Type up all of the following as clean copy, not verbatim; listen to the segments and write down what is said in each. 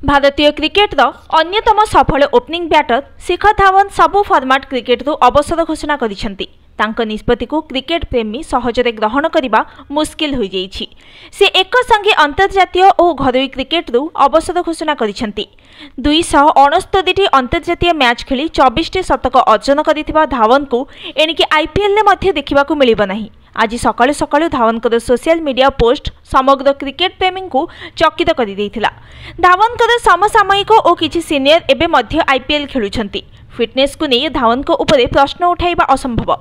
भारतीय क्रिकेटर अन्यतम सफल opening batter Shikhar Dhawan सबु फॉर्मेट क्रिकेट रु अवसर घोषणा करिसेंती। तांको निष्पत्ति को क्रिकेट प्रेमी सहजरे ग्रहण करने मुस्किल हो जाइछि। से एक संगे अंतर्जातीय और घरोई क्रिकेट रु अवसर घोषणा करिसेंती। 269 अंतर्जातीय मैच खेली 24 शतक अर्जन करिथिबा धवन को एणिके आईपीएल ने मध्य देखिबाकू मिलिबो नाही। आज सकाळु सकाळु धवनकर सोशल मीडिया पोस्ट समग्र क्रिकेट प्रेमी को चकित कर देइथिला। धवनकर समसामयिक और किछि सीनियर एबे मध्य आईपीएल खेलुछंती। फिटनेस को नहीं धवन को ऊपर प्रश्न उठाइबा असंभव।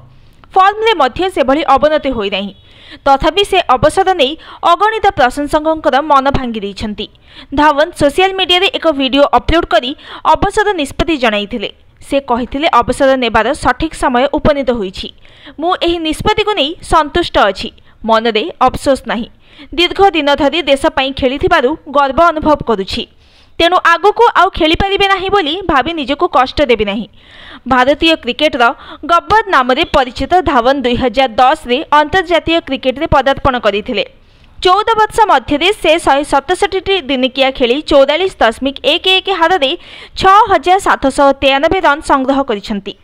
फॉर्म रे मध्य से भली अवनति होई नाही। तथापि से अवसर नहीं अगणित प्रशंसकों मन भांगी देइछंती। धवन सोशल मीडिया रे एक वीडियो अपलोड करी अवसर निष्पत्ति जणाइथिले। से कहिथिले अवसर नेबार सठिक समय उपनीत होईछि। मु एही निष्पत्ति को नहीं संतुष्ट अछि। मन रे अफसोस नाही। दीर्घ दिन धरी देश पई खेलिथिबारु गर्व अनुभव करुछि। तेणु आगको आउ खेली पारिबे नाही बोली भाबी निजको कष्ट देबे नाही। भारतीय क्रिकेटर गब्बर नाम रे परिचित धवन 2010 रे अंतर्जातीय क्रिकेट रे पदार्पण करिथिले। 14 वर्ष मध्य से 167 दिनिकिया खेली 44.11 हार दे 6793 रन संग्रह करिसेंती।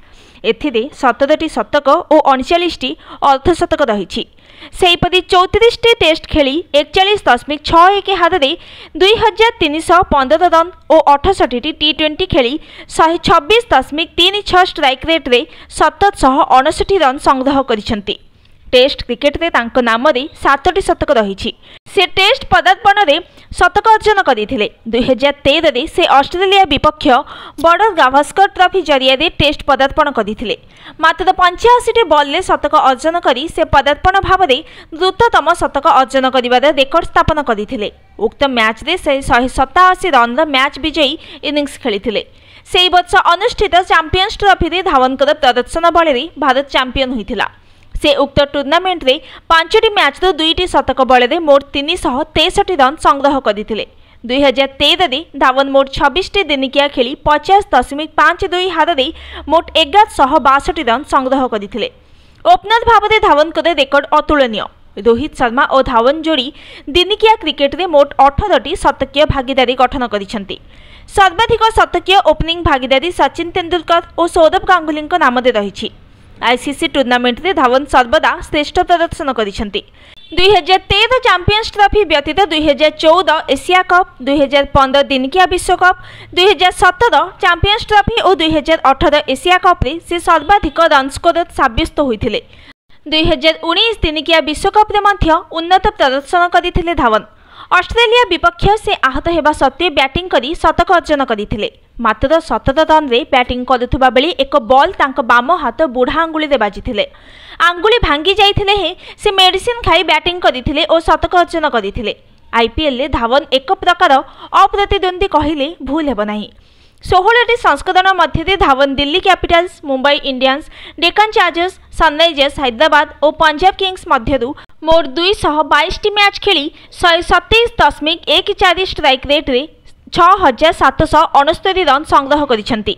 एथिरे 17टी शतक और 39टी अर्धशतक रही। सेहीपरि 34टी टेस्ट खेली 41.61 हार दे 2315 रन और 68टी टी20 खेली 126.36 स्ट्राइक रेट रे 759 रन संग्रह करिसेंती। टेस्ट क्रिकेट रे तांको नाम रे 7टी शतक रही। से टेस्ट पदार्पण रे शतक अर्जन करथिले। 2013 रे से ऑस्ट्रेलिया विपक्ष बॉर्डर गावस्कर ट्रॉफी जरिया रे टेस्ट पदार्पण करथिले। मात्र 85टी बॉल रे शतक अर्जन करी से पदार्पण भाव रे द्रुततम शतक अर्जन करिवार रेकर्ड स्थापन करथिले। उक्त मैच रे से 187 रन मैच विजयी इनिंग्स खेलिथिले। सेही वर्ष अनुष्ठित चैंपियंस ट्रॉफी रे धवनकर प्रदर्शन बल रे भारत चैंपियन होइथिला। से उक्त टूर्नामेंट रे 5टी मैच रो 2टी शतक बल रे मोट 363 रन संग्रह करथिले। 2013 रे धवन मोट 26टी दिनिकिया खेली 50.52 हार दे मोट 1162 रन संग्रह करथिले। ओपनर भाव रे धवनकर रेकर्ड अतुलनीय। रोहित शर्मा और धवन जोड़ी दिनिकिया क्रिकेट रे मोट 18टी शतकीय भागीदारी गठन करिसेंती। सर्वाधिक शतकीय ओपनिंग भागीदारी सचिन तेंदुलकर और सौरभ गांगुली नाम रे रही। आईसीसी टूर्नामेंट रे धवन सर्वदा श्रेष्ठ प्रदर्शन करिसेंती। 2013 चैंपियंस ट्रॉफी व्यतीत 2014 एशिया कप, 2015 दिनिकिया विश्वकप, 2017 चैंपियंस ट्रॉफी और 2018 एशिया कप रे से सर्वाधिक रन स्कोरर साब्यस्त होइथिले। 2019 दिनिकिया विश्वकप रे मध्य उन्नत प्रदर्शन करिथिले धवन। ऑस्ट्रेलिया विपक्ष से आहत हेबा सत्वे बैटिंग करी शतक अर्जन करिथिले। मात्र 17 रन रे बैटिंग करुथुबा बेली एक बॉल तांको बाम हाथ बुढ़ा आंगुली रे बाजिथिले। आंगुली भांगी जाइथिले हे से मेडिसिन खाई बैटिंग करिथिले और शतक अर्जन करिथिले। आईपीएल रे धवन एक प्रकार अप्रतिद्वंदी कहिले भूल हेबो नाही। 16टी संस्करण मध्य Dhawan Delhi Capitals, Mumbai Indians, Deccan Chargers, Sunrisers Hyderabad और पंजाब किंग्स मध्यरु मोट 222टी मैच खेली 127.14 स्ट्राइक रेट रे 6769 रन संग्रह करिसेंती।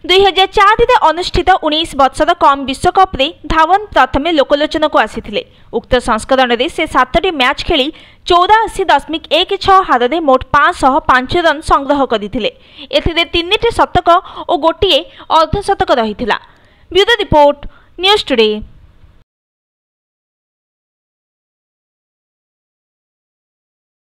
2004 रे अनुष्ठित 19 वर्षर कम विश्वकप रे धवन प्रथमे लोकलोचन को आसीथिले। उक्त संस्करण रे से 7टी मैच खेली 84.16 हार दे मोट 505 रन संग्रह करिथिले। एथिरे 3टी शतक और गोटिए अर्धशतक रहिथिला। Bureau report news today.